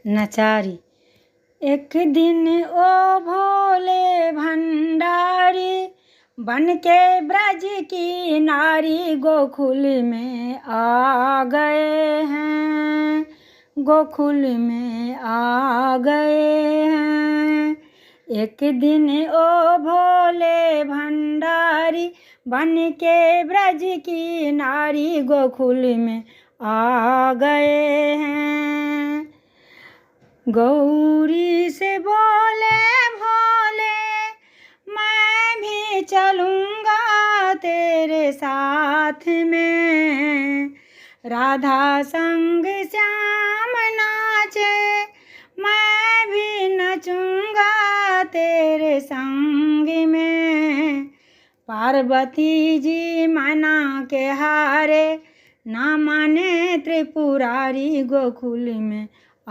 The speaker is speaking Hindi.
नचारी। एक दिन ओ भोले भंडारी बन के ब्रज की नारी गोकुल में आ गए हैं, गोकुल में आ गए हैं। एक दिन ओ भोले भंडारी बन के ब्रज की नारी गोकुल में आ गए हैं। गौरी से बोले भोले मैं भी चलूँगा तेरे साथ में। राधा संग श्याम नाचे मैं भी नचूँगा तेरे संग में। पार्वती जी मना के हारे ना माने त्रिपुरारी गोकुल में